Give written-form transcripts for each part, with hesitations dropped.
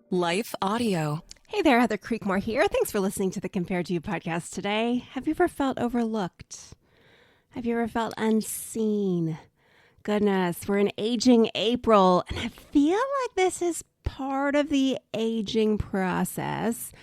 Life Audio. Hey there, Heather Creekmore here. Thanks for listening to the Compared to You podcast today. Have you ever felt overlooked? Have you ever felt unseen? Goodness, we're in aging April, and I feel like this is part of the aging process,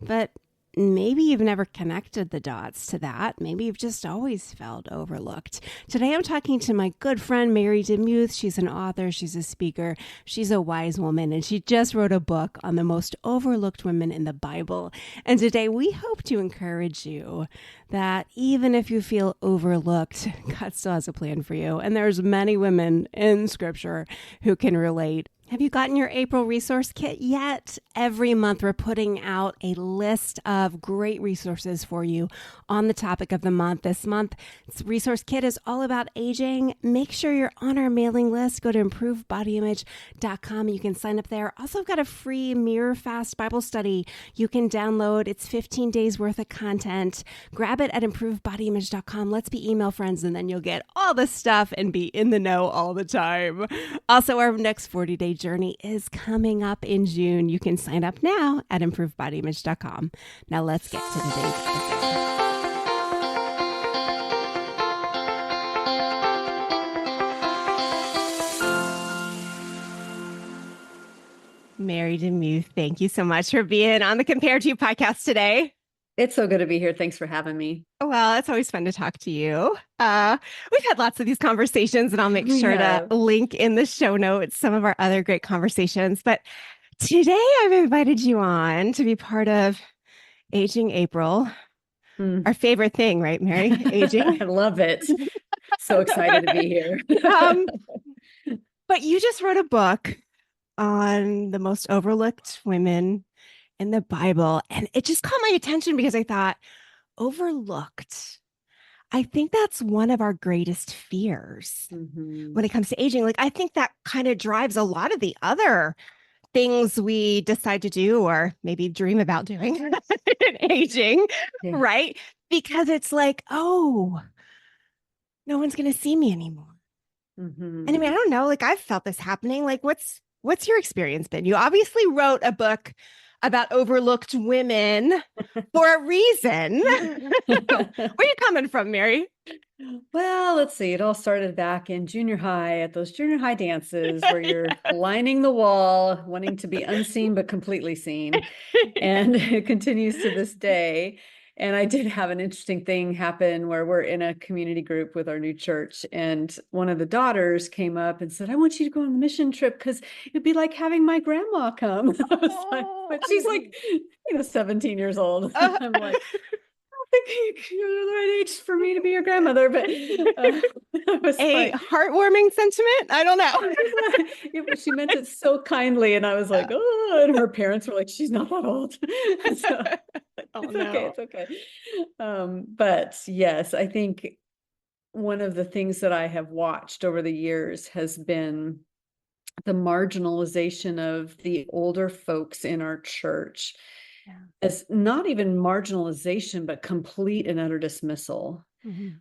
but maybe you've never connected the dots to that. Maybe you've just always felt overlooked. Today I'm talking to my good friend, Mary DeMuth. She's an author, she's a speaker, she's a wise woman, and she just wrote a book on the most overlooked women in the Bible. And today we hope to encourage you that even if you feel overlooked, God still has a plan for you. And there's many women in Scripture who can relate. Have you gotten your April resource kit yet? Every month we're putting out a list of great resources for you on the topic of the month. This month, resource kit is all about aging. Make sure you're on our mailing list. Go to improvedbodyimage.com. You can sign up there. Also, I've got a free Mirror Fast Bible study you can download. It's 15 days worth of content. Grab it at improvedbodyimage.com. Let's be email friends, and then you'll get all the stuff and be in the know all the time. Also, our next 40-day journey is coming up in June. You can sign up now at improvedbodyimage.com. Now let's get to today's episode. Mary DeMuth, thank you so much for being on the Compared to You podcast today. It's so good to be here. Thanks for having me. Well, it's always fun to talk to you. We've had lots of these conversations, and I'll make sure to link in the show notes some of our other great conversations. But today I've invited you on to be part of Aging April. Our favorite thing, right, Mary? Aging. I love it. So excited to be here. But you just wrote a book on the most overlooked women in the Bible. And it just caught my attention because I thought, overlooked. I think that's one of our greatest fears when it comes to aging. Like, I think that kind of drives a lot of the other things we decide to do or maybe dream about doing in aging, right? Because it's like, oh, no one's going to see me anymore. And I mean, I don't know, like I've felt this happening. Like, what's your experience been? You obviously wrote a book about overlooked women for a reason. Where are you coming from, Mary? Well, let's see. It all started back in junior high at those junior high dances where you're lining the wall, wanting to be unseen but completely seen. And it continues to this day. And I did have an interesting thing happen where we're in a community group with our new church. And one of the daughters came up and said, I want you to go on the mission trip because it'd be like having my grandma come. I was like, but she's like, 17 years old. I'm like, I think you're the right age for me to be your grandmother, but it was a heartwarming sentiment. I don't know. She meant it so kindly, and I was like, oh, and her parents were like, she's not that old. So, it's okay. But yes, I think one of the things that I have watched over the years has been the marginalization of the older folks in our church. As not even marginalization, but complete and utter dismissal.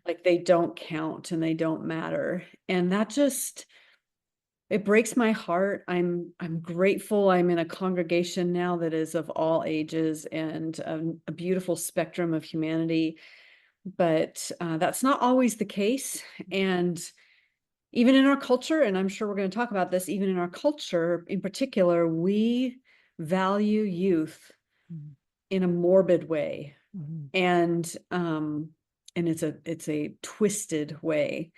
Like they don't count and they don't matter. And that just, it breaks my heart. I'm grateful. I'm in a congregation now that is of all ages and a beautiful spectrum of humanity. But that's not always the case. And even in our culture, and I'm sure we're going to talk about this, even in our culture in particular, we value youth in a morbid way. And it's a twisted way.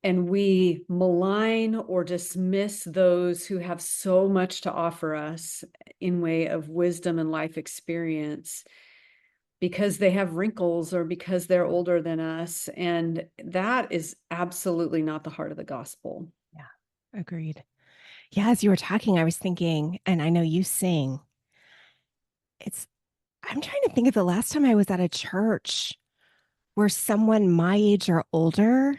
And we malign or dismiss those who have so much to offer us in way of wisdom and life experience because they have wrinkles or because they're older than us. And that is absolutely not the heart of the gospel. Yeah, agreed. Yeah, as you were talking, I was thinking, and I know you sing, I'm trying to think of the last time I was at a church where someone my age or older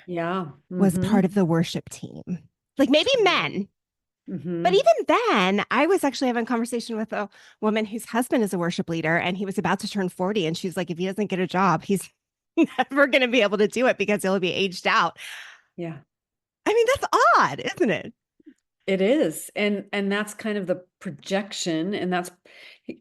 was part of the worship team. Like maybe men. But even then, I was actually having a conversation with a woman whose husband is a worship leader, and he was about to turn 40. And she's like, if he doesn't get a job, he's never going to be able to do it because he'll be aged out. Yeah. I mean, that's odd, isn't it? It is. And that's kind of the projection, and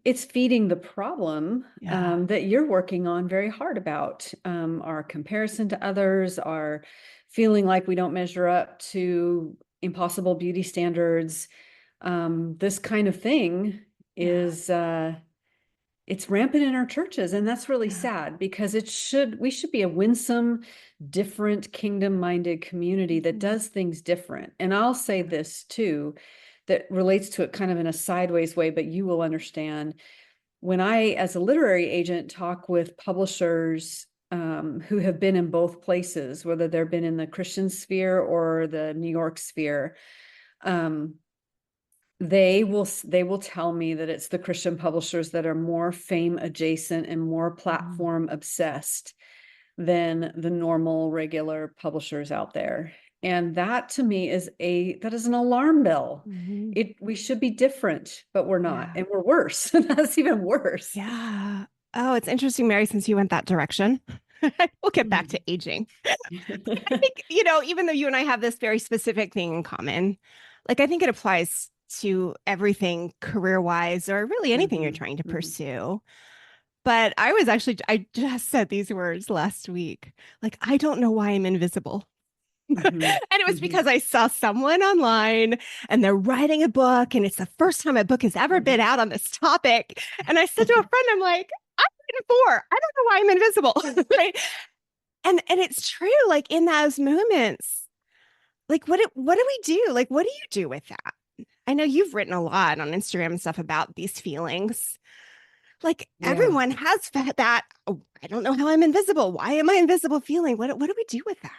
it's feeding the problem Yeah. that you're working on very hard about, our comparison to others, our feeling like we don't measure up to impossible beauty standards. This kind of thing Yeah. is it's rampant in our churches, and that's really Yeah. sad, because we should be a winsome, different, kingdom-minded community that Mhm. does things different. And I'll say this too, that relates to it kind of in a sideways way, but you will understand. When I, as a literary agent, talk with publishers who have been in both places, whether they've been in the Christian sphere or the New York sphere, um, they will tell me that it's the Christian publishers that are more fame adjacent and more Mhm. platform obsessed than the normal regular publishers out there. And that to me that is an alarm bell. Mhm. We should be different, but we're not, Yeah. and we're worse. That's even worse. Yeah. Oh, it's interesting, Mary, since you went that direction. We'll get back to aging. I think, even though you and I have this very specific thing in common, like I think it applies to everything career wise or really anything you're Mhm, trying to mhm, pursue. But I just said these words last week. Like, I don't know why I'm invisible. mhm, And it was mhm, because I saw someone online and they're writing a book, and it's the first time a book has ever been mhm. out on this topic. And I said to a friend, I'm like, I'm written for. I don't know why I'm invisible. Right. And it's true, like in those moments, like what do we do? Like, what do you do with that? I know you've written a lot on Instagram and stuff about these feelings. Like Yeah. everyone has that, oh, I don't know how I'm invisible. Why am I invisible feeling? What do we do with that?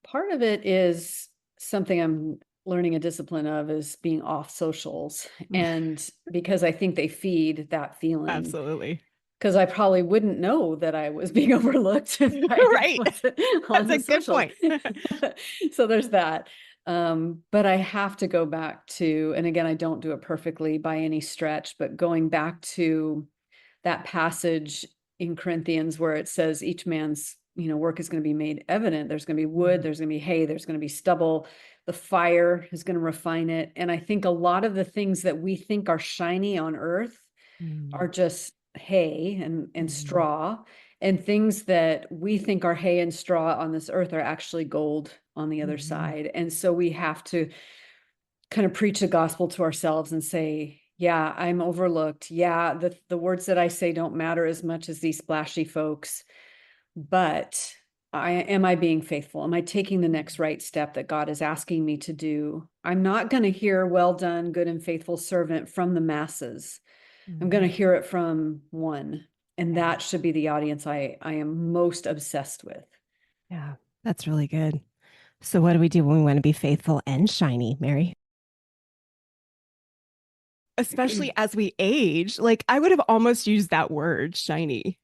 Part of it is something I'm learning a discipline of, is being off socials. And because I think they feed that feeling, Absolutely. because I probably wouldn't know that I was being overlooked if I Right. wasn't on That's a the good socials. point. So there's that. But I have to go back to, and again, I don't do it perfectly by any stretch, but going back to that passage in Corinthians where it says each man's, work is going to be made evident. There's going to be wood, there's going to be hay, there's going to be stubble. The fire is going to refine it. And I think a lot of the things that we think are shiny on earth Mm, are just hay and mm, straw, and things that we think are hay and straw on this earth are actually gold on the other mhm, side. And so we have to kind of preach the gospel to ourselves and say, yeah, I'm overlooked. Yeah, the words that I say don't matter as much as these splashy folks, but am I being faithful? Am I taking the next right step that God is asking me to do? I'm not going to hear, well done, good and faithful servant, from the masses. I'm going mm. to hear it from one. And Yeah. that should be the audience I am most obsessed with. Yeah. That's really good. So what do we do when we want to be faithful and shiny, Mary? Especially as we age, like I would have almost used that word shiny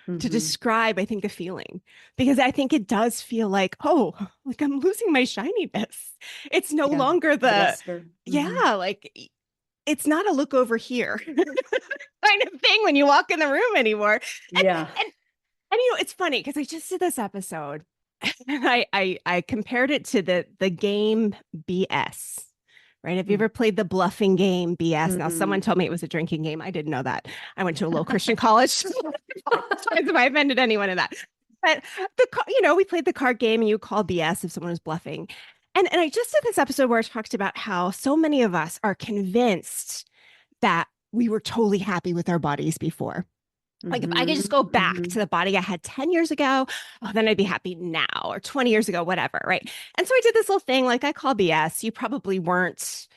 to Mm-hmm. describe, I think, the feeling, because I think it does feel like, oh, like I'm losing my shininess. It's no Yeah. longer The the, luster. Mm-hmm. yeah, like it's not a look over here kind of thing when you walk in the room anymore. Yeah. And it's funny because I just did this episode and I compared it to the game BS. Right. Have you ever played the bluffing game BS? Now, someone told me it Mm-hmm. was a drinking game. I didn't know that. I went to a low Christian college. I apologize if I offended anyone in that. But we played the card game and you call BS if someone was bluffing. And I just did this episode where I talked about how so many of us are convinced that we were totally happy with our bodies before. Like if I could just go back Mm-hmm. to the body I had 10 years ago, oh, then I'd be happy now, or 20 years ago, whatever. Right. And so I did this little thing like I call BS. You probably weren't,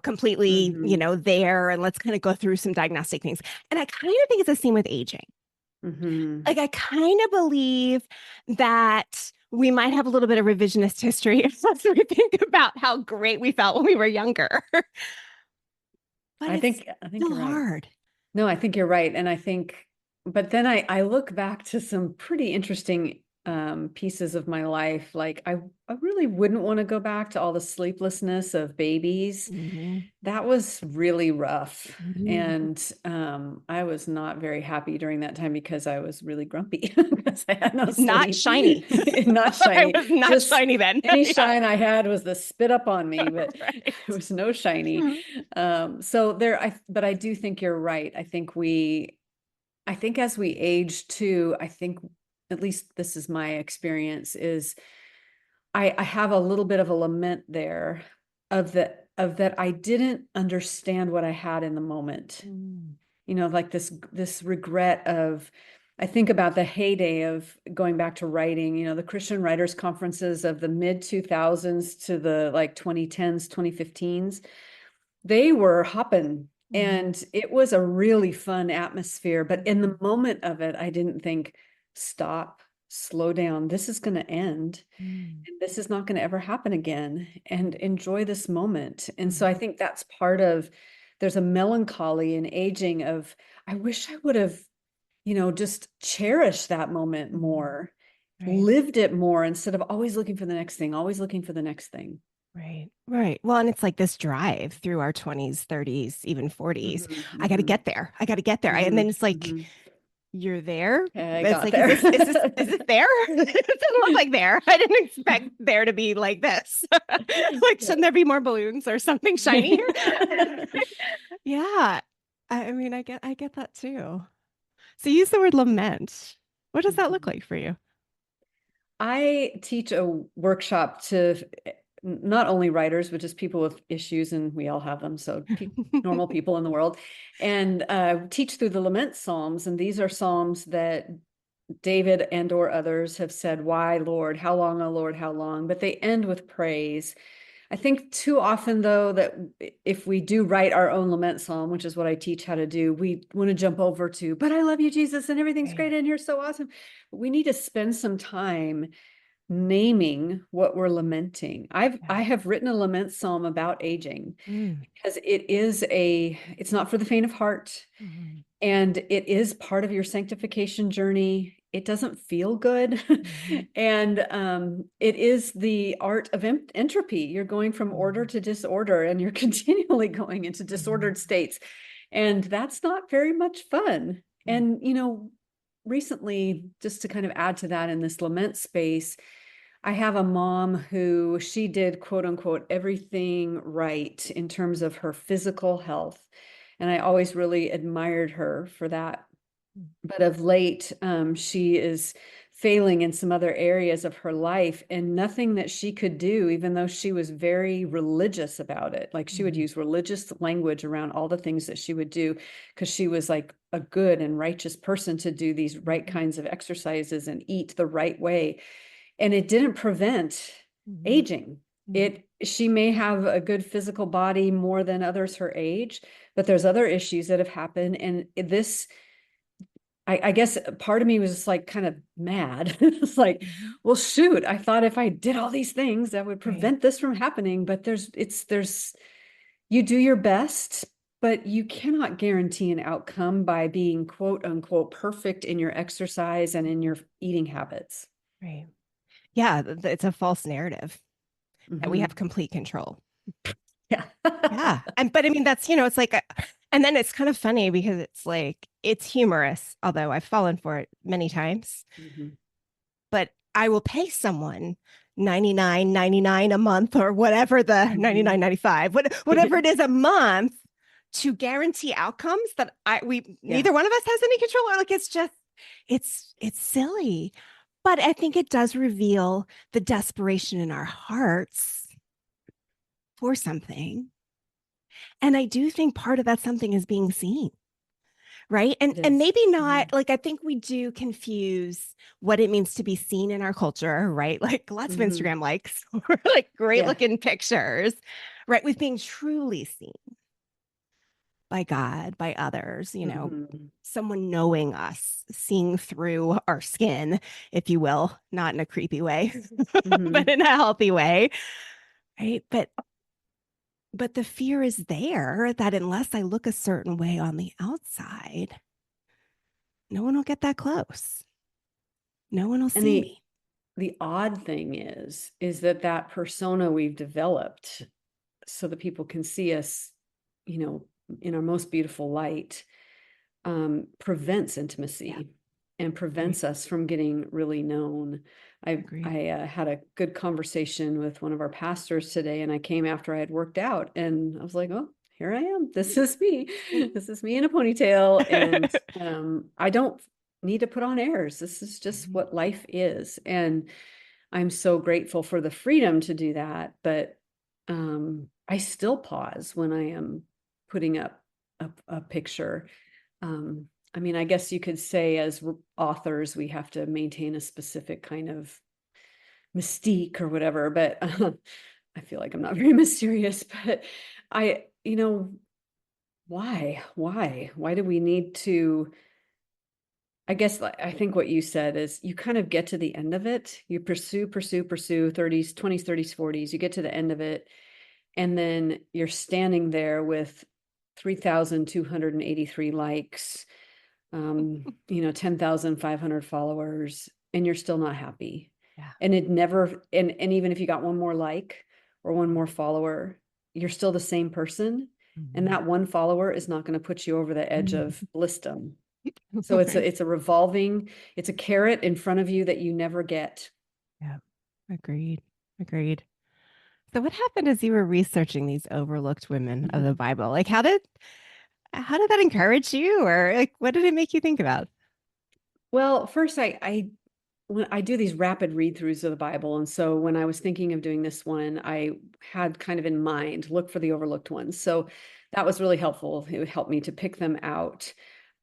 completely, Mm-hmm. there. And let's kind of go through some diagnostic things. And I kind of think it's the same with aging. Mm-hmm. Like I kind of believe that we might have a little bit of revisionist history as we think about how great we felt when we were younger. But it's I think still you're right. hard. No, I think you're right. And I think, but then I look back to some pretty interesting pieces of my life, like I really wouldn't want to go back to all the sleeplessness of babies. Mm-hmm. That was really rough. Mm-hmm. And I was not very happy during that time because I was really grumpy because I had no Not sleep. shiny. Not I shiny. was not Just shiny then. any Yeah. shine I had was the spit up on me, but Right. it was no shiny. So but I do think you're right. I think as we age too, I think at least this is my experience, is I have a little bit of a lament there of that I didn't understand what I had in the moment. Mm. You know, like this regret of, I think about the heyday of going back to writing, you know, the Christian writers conferences of the mid 2000s to the like 2010s, 2015s. They were hopping, Mm-hmm. and it was a really fun atmosphere. But in the moment of it, I didn't think, stop, slow down. This is going to end. Mm-hmm. And this is not going to ever happen again. And enjoy this moment. And so I Mm-hmm. think that's part of, there's a melancholy and aging of, I wish I would have, you know, just cherished that moment more, Right. lived it more instead of always looking for the next thing, always looking for the next thing. Right. Right. Well, and it's like this drive through our 20s, 30s, even 40s. Hmm. I got to Hmm. get there. I got to get there. And Hmm. then it's like, Hmm. you're there. I It's got like, there. is this there? It doesn't look like there. I didn't expect there to be like this. Like, shouldn't there be more balloons or something shiny here? Yeah. I mean, I get that too. So use the word lament. What does that look Mhm. like for you? I teach a workshop to not only writers, but just people with issues, and we all have them. So normal people in the world, and teach through the lament psalms. And these are psalms that David and or others have said, "Why, Lord? How long, O Lord? How long?" But they end with praise. I think too often, though, that if we do write our own lament psalm, which is what I teach how to do, we want to jump over to, but I love you, Jesus, and everything's Right. great in here, so awesome. We need to spend some time naming what we're lamenting. Yeah. I have written a lament psalm about aging Mm. because it's not for the faint of heart, Mhm. and it is part of your sanctification journey. It doesn't feel good. Mhm. And it is the art of entropy. You're going from order Mhm. to disorder, and you're continually going into Mhm. disordered states. And that's not very much fun. Mm. And, you know, recently, just to kind of add to that in this lament space, I have a mom who she did quote unquote everything right in terms of her physical health. And I always really admired her for that. Mm. But of late, she is failing in some other areas of her life, and nothing that she could do, even though she was very religious about it. Like she would Mhm. use religious language around all the things that she would do because she was like a good and righteous person to do these right Mhm. kinds of exercises and eat the right way, and it didn't prevent Mhm. aging. Mhm. She may have a good physical body more than others her age, but there's other issues that have happened. And this, I guess part of me was just like kind of mad. It's like, Mhm. well, shoot, I thought if I did all these things that would Right. prevent this from happening. But you do your best, but you cannot guarantee an outcome by being quote unquote perfect in your exercise and in your eating habits. Right. Yeah, it's a false narrative that we have Mhm. complete control. Yeah. Yeah. And but I mean that's, it's like and then it's kind of funny because it's like it's humorous, although I've fallen for it many times. Mhm. But I will pay someone 99.99 a month or whatever the Mhm. 99.95, whatever it is a month to guarantee outcomes that we Yeah. neither one of us has any control or like it's just it's silly. But I think it does reveal the desperation in our hearts for something. And I do think part of that something is being seen, right? And It and is. maybe not Mhm. like I think we do confuse what it means to be seen in our culture, right? Like lots of Mhm. Instagram likes or like great Yeah. looking pictures, right? With being truly seen by God, by others, Mhm. someone knowing us, seeing through our skin, if you will, not in a creepy way, but Mhm. in a healthy way, right? But the fear is there that unless I look a certain way on the outside, no one will get that close. No one will And see me. the odd thing is that persona we've developed so that people can see us, in our most beautiful light, prevents intimacy and prevents us from getting really known. I had a good conversation with one of our pastors today, and I came after I had worked out, and I was like, oh, here I am. This is me. This is me in a ponytail. And I don't need to put on airs. This is just what life is. And I'm so grateful for the freedom to do that. But I still pause when I am putting up a picture. I mean, I guess you could say as authors, we have to maintain a specific kind of mystique or whatever, but I feel like I'm not very mysterious, but why do we need to, I guess, I think what you said is you kind of get to the end of it. You pursue 30s, 20s, 30s, 40s, you get to the end of it. And then you're standing there with 3,283 likes, 10,500 followers, and you're still not happy. Yeah. And it never, and even if you got one more like or one more follower, you're still the same person. And that one follower is not going to put you over the edge of blissdom. So it's a revolving, it's a carrot in front of you that you never get. Yeah. Agreed. So what happened as you were researching these overlooked women of the Bible? Like how did that encourage you, or like what did it make you think about? Well, first when I do these rapid read-throughs of the Bible, and so when I was thinking of doing this one, I had kind of in mind, look for the overlooked ones. So that was really helpful. It would help me to pick them out.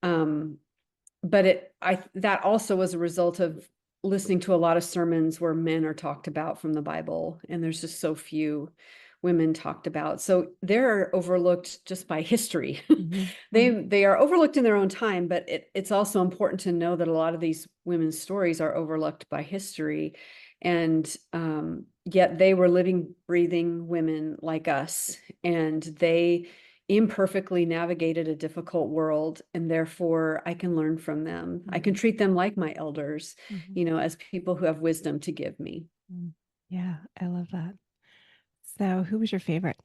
But that also was a result of listening to a lot of sermons where men are talked about from the Bible, and there's just so few women talked about. So they're overlooked just by history. They are overlooked in their own time, but it's also important to know that a lot of these women's stories are overlooked by history. And yet they were living, breathing women like us, and they imperfectly navigated a difficult world, and therefore I can learn from them. I can treat them like my elders, as people who have wisdom to give me. Yeah, I love that. So who was your favorite?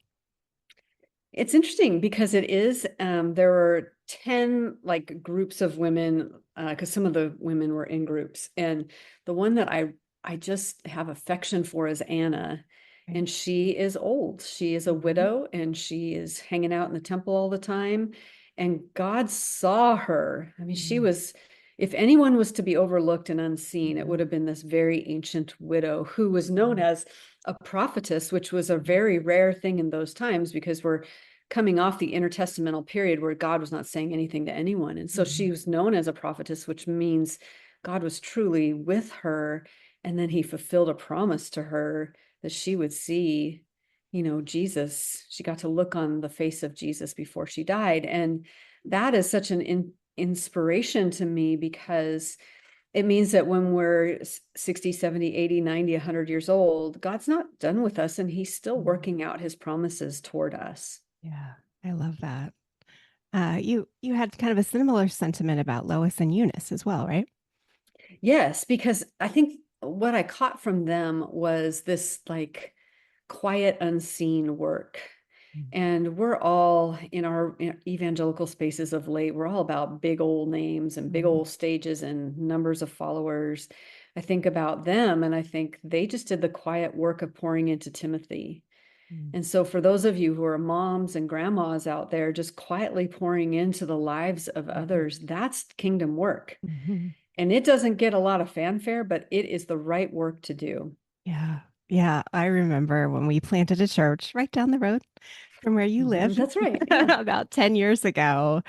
It's interesting because it is, there were 10 like groups of women, because some of the women were in groups. And the one that I just have affection for is Anna. And she is old. She is a widow, and she is hanging out in the temple all the time. And God saw her. I mean, she was, if anyone was to be overlooked and unseen, it would have been this very ancient widow who was known as a prophetess, which was a very rare thing in those times because we're coming off the intertestamental period where God was not saying anything to anyone. And so she was known as a prophetess, which means God was truly with her. And then he fulfilled a promise to her that she would see, Jesus. She got to look on the face of Jesus before she died. And that is such an inspiration to me, because it means that when we're 60, 70, 80, 90, 100 years old, God's not done with us, and he's still working out his promises toward us. Yeah, I love that. You had kind of a similar sentiment about Lois and Eunice as well, right? Yes, because I think what I caught from them was this like quiet, unseen work. And we're all in our evangelical spaces of late, we're all about big old names and big old stages and numbers of followers. I think about them, and I think they just did the quiet work of pouring into Timothy. And so for those of you who are moms and grandmas out there, just quietly pouring into the lives of others, that's kingdom work. And it doesn't get a lot of fanfare, but it is the right work to do. Yeah. Yeah. I remember when we planted a church right down the road from where you live. That's right. Yeah. About 10 years ago.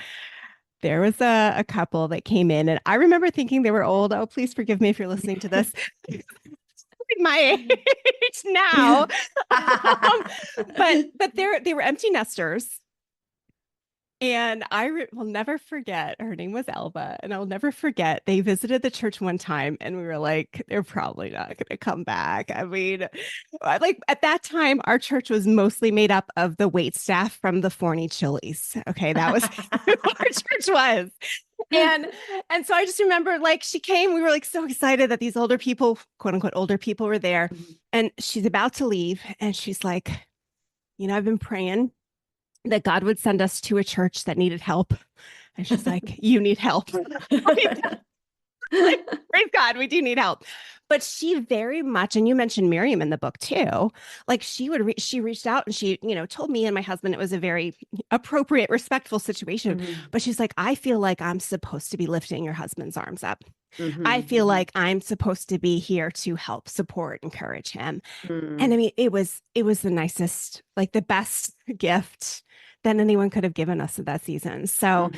There was a couple that came in, and I remember thinking they were old. Oh, please forgive me if you're listening to this. My age now. But they were empty nesters. And will never forget, her name was Elva, and I'll never forget, they visited the church one time and we were like, they're probably not going to come back. I mean, like at that time, our church was mostly made up of the wait staff from the Forney Chili's. Okay, that was who our church was. And and so I just remember like she came, we were like so excited that these older people, quote unquote older people were there. And she's about to leave and she's like, I've been praying that God would send us to a church that needed help. And she's like, you need help. Like, praise God, we do need help. But she very much, and you mentioned Miriam in the book too, like she reached out and she, told me and my husband it was a very appropriate, respectful situation. But she's like, I feel like I'm supposed to be lifting your husband's arms up. I feel like I'm supposed to be here to help, support, encourage him. And I mean, it was the nicest, like the best gift that anyone could have given us at that season. So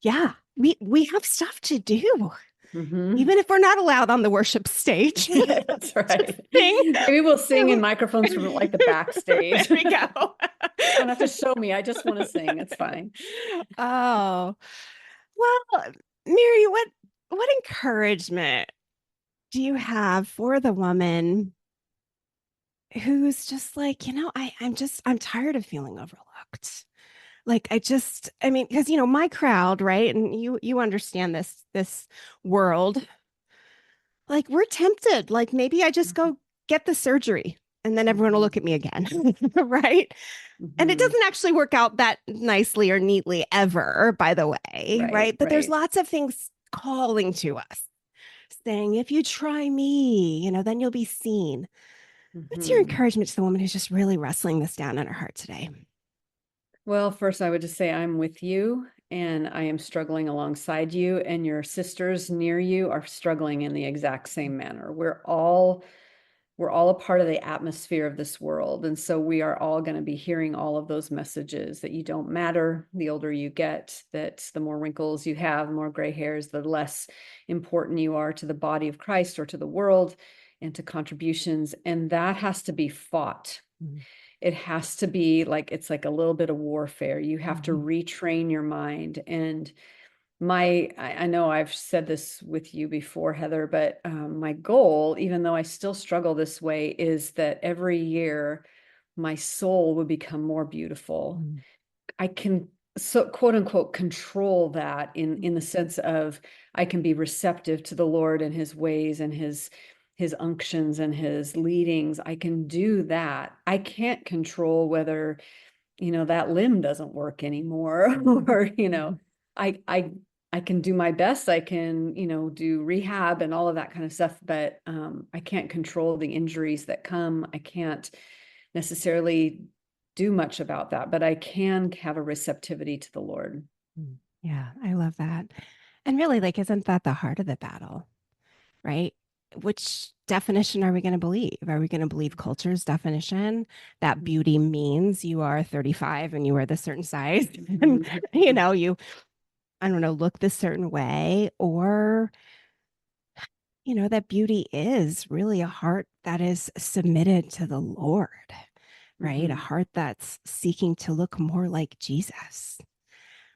yeah, we have stuff to do. Even if we're not allowed on the worship stage. That's right. Maybe we'll sing in microphones from like the backstage. There we go. You don't have to show me. I just want to sing. It's fine. Oh, well, Mary, what encouragement do you have for the woman who's just like, I'm tired of feeling overlooked. Like, I mean, because, my crowd, right. And you understand this world, like we're tempted, like maybe I just go get the surgery and then everyone will look at me again. Right. And it doesn't actually work out that nicely or neatly ever, by the way. Right. But there's lots of things calling to us saying, if you try me, then you'll be seen. What's your encouragement to the woman who's just really wrestling this down in her heart today? Well, first I would just say I'm with you and I am struggling alongside you, and your sisters near you are struggling in the exact same manner. We're all a part of the atmosphere of this world. And so we are all going to be hearing all of those messages that you don't matter the older you get, that the more wrinkles you have, the more gray hairs, the less important you are to the body of Christ or to the world and to contributions. And that has to be fought. It has to be like, it's like a little bit of warfare. You have to retrain your mind. And I know I've said this with you before, Heather, but my goal, even though I still struggle this way, is that every year my soul would become more beautiful. I can, so quote unquote, control that in the sense of I can be receptive to the Lord and his ways and his unctions and his leadings. I can do that. I can't control whether, that limb doesn't work anymore or, I can do my best. I can, do rehab and all of that kind of stuff, but I can't control the injuries that come. I can't necessarily do much about that, but I can have a receptivity to the Lord. Yeah, I love that. And really, like, isn't that the heart of the battle, right? Which definition are we going to believe? Are we going to believe culture's definition that beauty means you are 35 and you are this certain size and, you, I don't know, look this certain way, or, that beauty is really a heart that is submitted to the Lord, right? A heart that's seeking to look more like Jesus,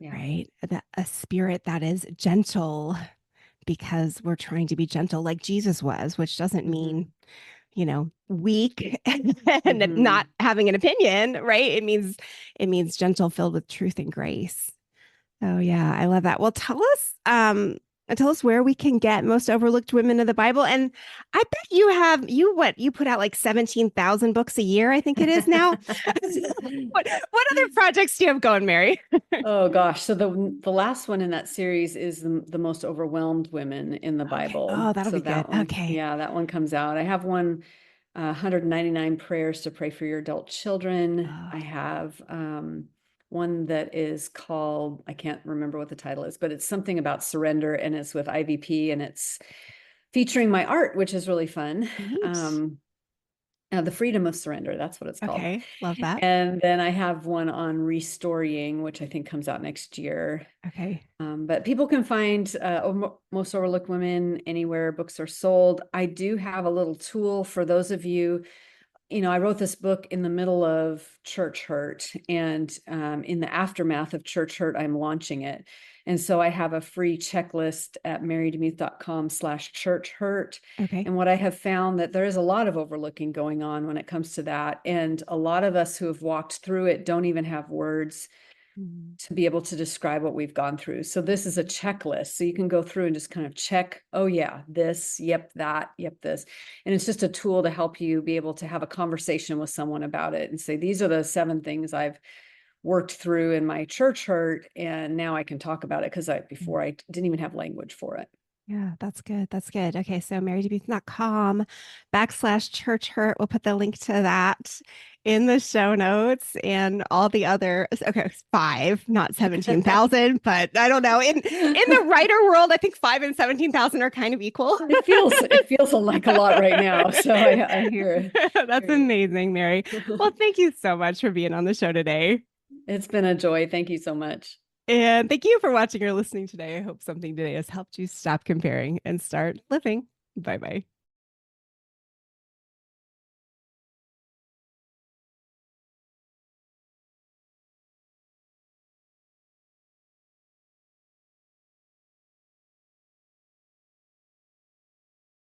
right? A spirit that is gentle because we're trying to be gentle like Jesus was, which doesn't mean, weak and not having an opinion, right? It means gentle, filled with truth and grace. Oh yeah, I love that. Well, tell us where we can get Most Overlooked Women of the Bible. And I bet you put out like 17,000 books a year, I think it is now. What other projects do you have going, Mary? Oh gosh. So the last one in that series is the most overwhelmed women in the Bible. Oh, that'll be good. One, okay. Yeah, that one comes out. I have one, 199 prayers to pray for your adult children. I have one that is called, I can't remember what the title is, but it's something about surrender, and it's with IVP, and it's featuring my art, which is really fun. The Freedom of Surrender, that's what it's called. Okay, love that. And then I have one on restoring, which I think comes out next year. Okay. But people can find Most Overlooked Women anywhere books are sold. I do have a little tool for those of you I wrote this book in the middle of church hurt, and in the aftermath of church hurt, I'm launching it. And so I have a free checklist at marydemuth.com/church hurt. Okay. And what I have found that there is a lot of overlooking going on when it comes to that. And a lot of us who have walked through it don't even have words to be able to describe what we've gone through. So this is a checklist. So you can go through and just kind of check, oh yeah, this, yep, that, yep, this. And it's just a tool to help you be able to have a conversation with someone about it and say, these are the 7 things I've worked through in my church hurt. And now I can talk about it, because before I didn't even have language for it. Yeah, that's good. That's good. Okay. So marydemuth.com/church hurt. We'll put the link to that in the show notes, and all the other, okay, 5, not 17,000, but I don't know. In the writer world, I think 5 and 17,000 are kind of equal. It feels like a lot right now. So I hear it. That's amazing, Mary. Well, thank you so much for being on the show today. It's been a joy. Thank you so much. And thank you for watching or listening today. I hope something today has helped you stop comparing and start living. Bye-bye.